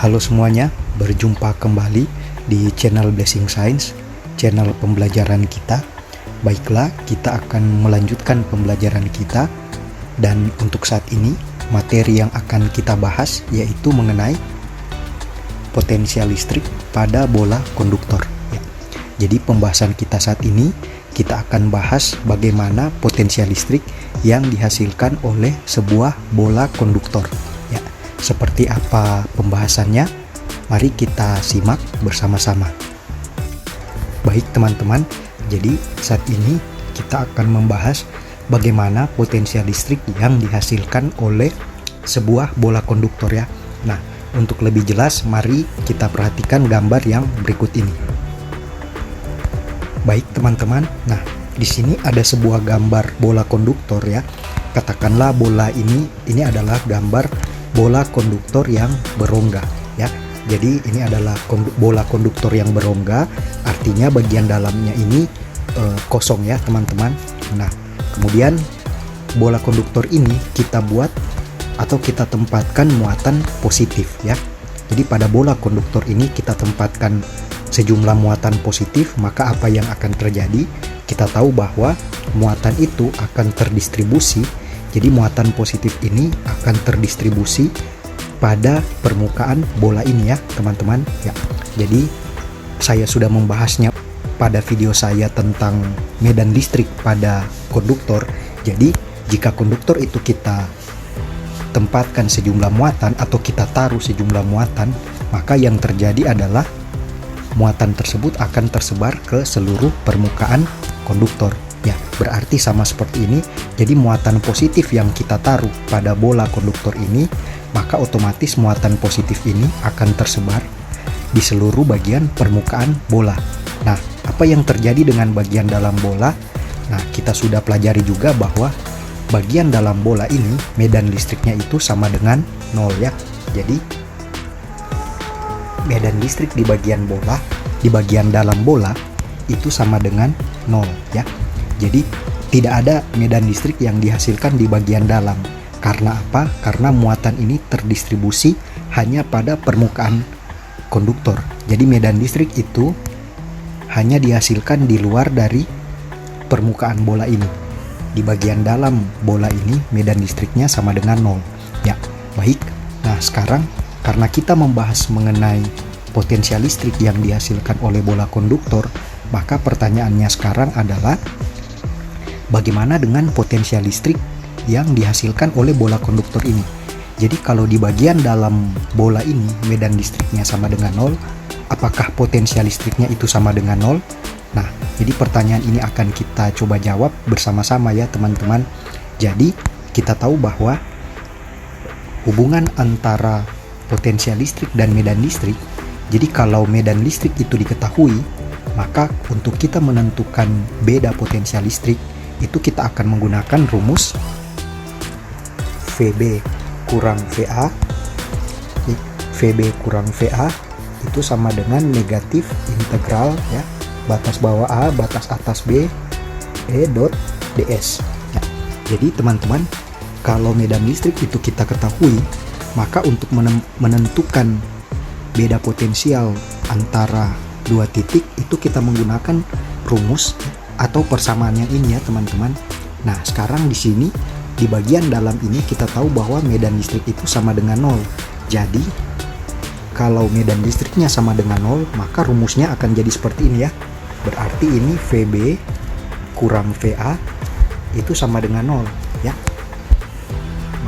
Halo semuanya, berjumpa kembali di channel Blessing Science, channel pembelajaran kita. Baiklah, kita akan melanjutkan pembelajaran kita. Dan untuk saat ini, materi yang akan kita bahas yaitu mengenai potensial listrik pada bola konduktor. Jadi pembahasan kita saat ini, kita akan bahas bagaimana potensial listrik yang dihasilkan oleh sebuah bola konduktor. Seperti apa pembahasannya? Mari kita simak bersama-sama. Baik teman-teman, jadi saat ini kita akan membahas bagaimana potensial listrik yang dihasilkan oleh sebuah bola konduktor ya. Nah, untuk lebih jelas, mari kita perhatikan gambar yang berikut ini. Baik teman-teman, nah di sini ada sebuah gambar bola konduktor ya. Katakanlah bola ini adalah gambar bola konduktor yang berongga ya. Jadi ini adalah bola konduktor yang berongga, artinya bagian dalamnya ini kosong ya teman-teman. Nah, kemudian bola konduktor ini kita buat atau kita tempatkan muatan positif ya. Jadi pada bola konduktor ini kita tempatkan sejumlah muatan positif, maka apa yang akan terjadi? Kita tahu bahwa muatan itu akan terdistribusi. Jadi muatan positif ini akan terdistribusi pada permukaan bola ini ya teman-teman ya. Jadi saya sudah membahasnya pada video saya tentang medan listrik pada konduktor. Jadi jika konduktor itu kita tempatkan sejumlah muatan atau kita taruh sejumlah muatan, maka yang terjadi adalah muatan tersebut akan tersebar ke seluruh permukaan konduktor. Ya, berarti sama seperti ini. Jadi muatan positif yang kita taruh pada bola konduktor ini, maka otomatis muatan positif ini akan tersebar di seluruh bagian permukaan bola. Nah, apa yang terjadi dengan bagian dalam bola? Nah, kita sudah pelajari juga bahwa bagian dalam bola ini medan listriknya itu sama dengan 0 ya. Jadi medan listrik di bagian bola, di bagian dalam bola itu sama dengan 0 ya. Jadi tidak ada medan listrik yang dihasilkan di bagian dalam. Karena apa? Karena muatan ini terdistribusi hanya pada permukaan konduktor. Jadi medan listrik itu hanya dihasilkan di luar dari permukaan bola ini. Di bagian dalam bola ini medan listriknya sama dengan 0. Ya, baik. Nah, sekarang karena kita membahas mengenai potensial listrik yang dihasilkan oleh bola konduktor, maka pertanyaannya sekarang adalah bagaimana dengan potensial listrik yang dihasilkan oleh bola konduktor ini? Jadi kalau di bagian dalam bola ini medan listriknya sama dengan 0, apakah potensial listriknya itu sama dengan 0? Nah, jadi pertanyaan ini akan kita coba jawab bersama-sama ya teman-teman. Jadi kita tahu bahwa hubungan antara potensial listrik dan medan listrik, jadi kalau medan listrik itu diketahui, maka untuk kita menentukan beda potensial listrik, itu kita akan menggunakan rumus VB kurang VA. VB kurang VA itu sama dengan negatif integral ya, batas bawah A batas atas B E dot ds ya. Jadi teman-teman, kalau medan listrik itu kita ketahui, maka untuk menentukan beda potensial antara dua titik itu kita menggunakan rumus atau persamaan yang ini ya teman-teman. Nah, sekarang di sini di bagian dalam ini kita tahu bahwa medan listrik itu sama dengan 0. Jadi kalau medan listriknya sama dengan 0, maka rumusnya akan jadi seperti ini ya. Berarti ini VB kurang VA itu sama dengan 0 ya.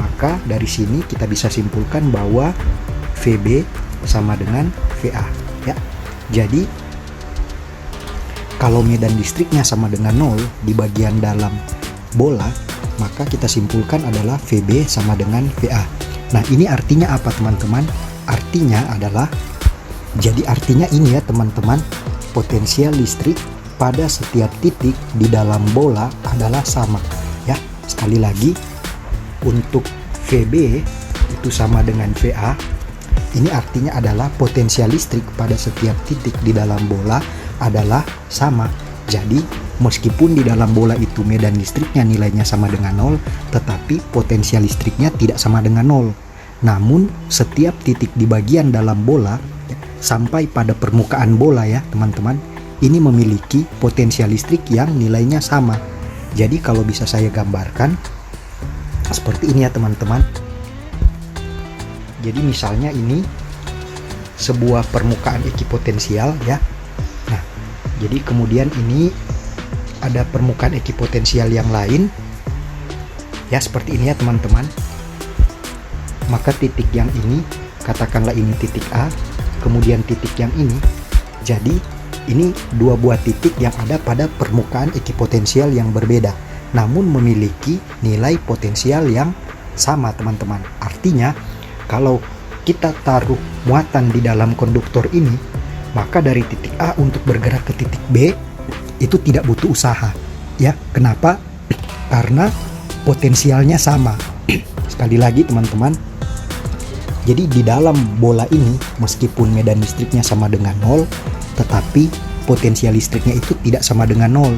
Maka dari sini kita bisa simpulkan bahwa VB sama dengan VA ya. Jadi kalau medan listriknya sama dengan 0 di bagian dalam bola, maka kita simpulkan adalah VB sama dengan VA. Nah, ini artinya apa teman-teman? Artinya adalah, jadi artinya ini ya teman-teman, potensial listrik pada setiap titik di dalam bola adalah sama ya. Sekali lagi, untuk VB itu sama dengan VA, ini artinya adalah potensial listrik pada setiap titik di dalam bola adalah sama. Jadi meskipun di dalam bola itu medan listriknya nilainya sama dengan 0, tetapi potensial listriknya tidak sama dengan 0. Namun setiap titik di bagian dalam bola sampai pada permukaan bola ya teman-teman, ini memiliki potensial listrik yang nilainya sama. Jadi kalau bisa saya gambarkan seperti ini ya teman-teman. Jadi misalnya ini sebuah permukaan ekipotensial ya. Nah, jadi kemudian ini ada permukaan ekipotensial yang lain ya, seperti ini ya teman-teman. Maka titik yang ini, katakanlah ini titik A, kemudian titik yang ini. Jadi ini dua buah titik yang ada pada permukaan ekipotensial yang berbeda, namun memiliki nilai potensial yang sama teman-teman. Artinya kalau kita taruh muatan di dalam konduktor ini, maka dari titik A untuk bergerak ke titik B itu tidak butuh usaha ya. Kenapa? Karena potensialnya sama. Sekali lagi teman-teman, jadi di dalam bola ini meskipun medan listriknya sama dengan 0, tetapi potensial listriknya itu tidak sama dengan 0,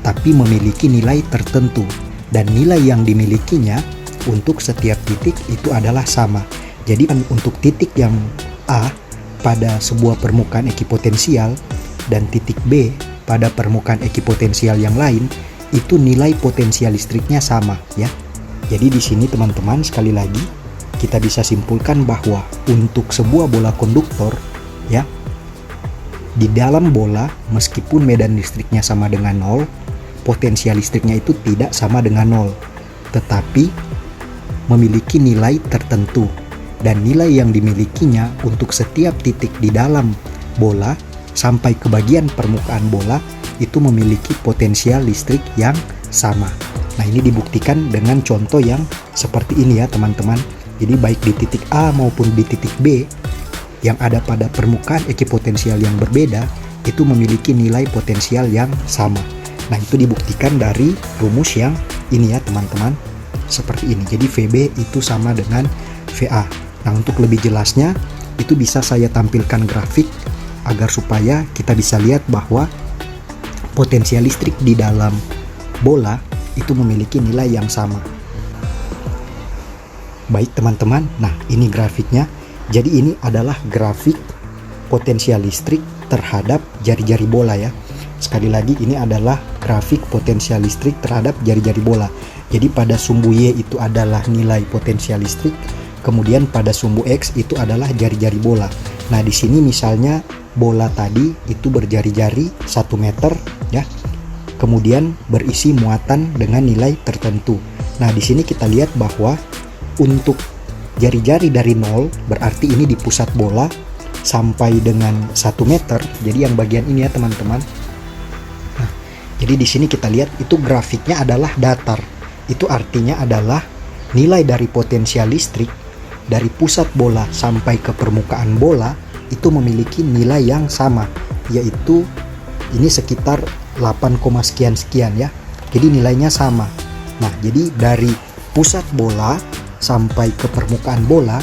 tapi memiliki nilai tertentu, dan nilai yang dimilikinya untuk setiap titik itu adalah sama. Jadi untuk titik yang A pada sebuah permukaan ekipotensial dan titik B pada permukaan ekipotensial yang lain, itu nilai potensial listriknya sama ya. Jadi di sini teman-teman, sekali lagi kita bisa simpulkan bahwa untuk sebuah bola konduktor ya, di dalam bola meskipun medan listriknya sama dengan 0, potensial listriknya itu tidak sama dengan 0, tetapi memiliki nilai tertentu, dan nilai yang dimilikinya untuk setiap titik di dalam bola sampai ke bagian permukaan bola itu memiliki potensial listrik yang sama. Nah, ini dibuktikan dengan contoh yang seperti ini ya teman-teman. Jadi baik di titik A maupun di titik B yang ada pada permukaan ekipotensial yang berbeda itu memiliki nilai potensial yang sama. Nah, itu dibuktikan dari rumus yang ini ya teman-teman, seperti ini. Jadi VB itu sama dengan VA. Nah, untuk lebih jelasnya itu bisa saya tampilkan grafik agar supaya kita bisa lihat bahwa potensial listrik di dalam bola itu memiliki nilai yang sama. Baik teman-teman, nah ini grafiknya. Jadi ini adalah grafik potensial listrik terhadap jari-jari bola ya. Sekali lagi, ini adalah grafik potensial listrik terhadap jari-jari bola. Jadi pada sumbu Y itu adalah nilai potensial listrik, kemudian pada sumbu X itu adalah jari-jari bola. Nah, di sini misalnya bola tadi itu berjari-jari 1 meter ya. Kemudian berisi muatan dengan nilai tertentu. Nah, di sini kita lihat bahwa untuk jari-jari dari 0 berarti ini di pusat bola sampai dengan 1 meter. Jadi yang bagian ini ya teman-teman. Nah, jadi di sini kita lihat itu grafiknya adalah datar. Itu artinya adalah nilai dari potensial listrik dari pusat bola sampai ke permukaan bola itu memiliki nilai yang sama, yaitu ini sekitar 8, sekian ya. Jadi nilainya sama. Nah, jadi dari pusat bola sampai ke permukaan bola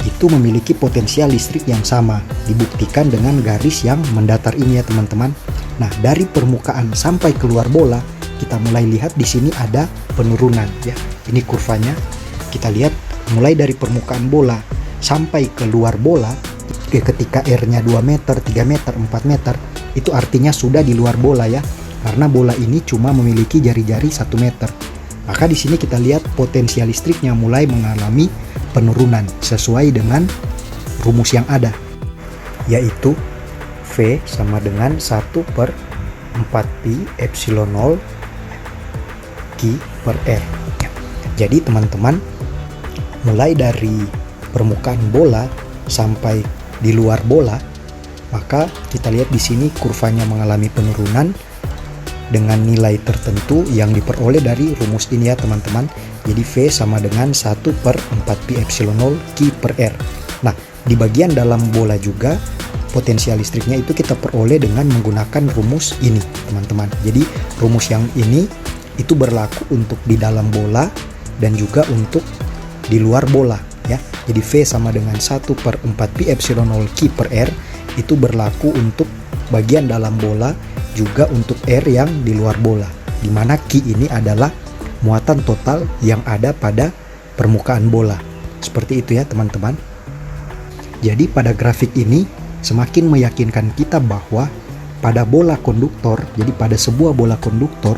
itu memiliki potensial listrik yang sama, dibuktikan dengan garis yang mendatar ini ya teman-teman. Nah, dari permukaan sampai keluar bola kita mulai lihat di sini ada penurunan ya. Ini kurvanya. Kita lihat mulai dari permukaan bola sampai keluar bola ketika R-nya 2 meter, 3 meter, 4 meter, itu artinya sudah di luar bola ya. Karena bola ini cuma memiliki jari-jari 1 meter. Maka di sini kita lihat potensial listriknya mulai mengalami penurunan sesuai dengan rumus yang ada, yaitu V sama dengan 1/4pi epsilon 0 Q per R. Jadi teman-teman, mulai dari permukaan bola sampai di luar bola, maka kita lihat di sini kurvanya mengalami penurunan dengan nilai tertentu yang diperoleh dari rumus ini ya teman-teman. Jadi V sama dengan 1/4pi epsilon 0 Q per R. Nah, di bagian dalam bola juga potensial listriknya itu kita peroleh dengan menggunakan rumus ini teman-teman. Jadi rumus yang ini itu berlaku untuk di dalam bola dan juga untuk di luar bola ya. Jadi V sama dengan 1/4pi epsilon 0 Q per R itu berlaku untuk bagian dalam bola juga untuk R yang di luar bola, di mana Q ini adalah muatan total yang ada pada permukaan bola. Seperti itu ya teman-teman. Jadi pada grafik ini semakin meyakinkan kita bahwa pada bola konduktor, jadi pada sebuah bola konduktor,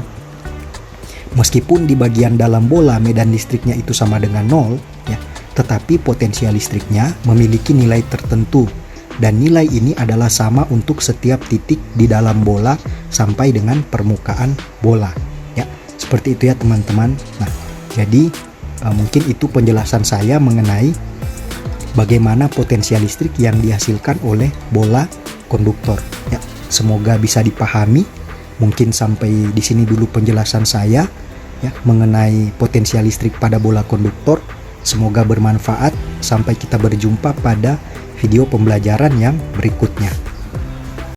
meskipun di bagian dalam bola medan listriknya itu sama dengan 0 ya, tetapi potensial listriknya memiliki nilai tertentu, dan nilai ini adalah sama untuk setiap titik di dalam bola sampai dengan permukaan bola ya. Seperti itu ya teman-teman. Nah, jadi mungkin itu penjelasan saya mengenai bagaimana potensial listrik yang dihasilkan oleh bola konduktor ya. Semoga bisa dipahami. Mungkin sampai di sini dulu penjelasan saya ya mengenai potensial listrik pada bola konduktor. Semoga bermanfaat. Sampai kita berjumpa pada video pembelajaran yang berikutnya.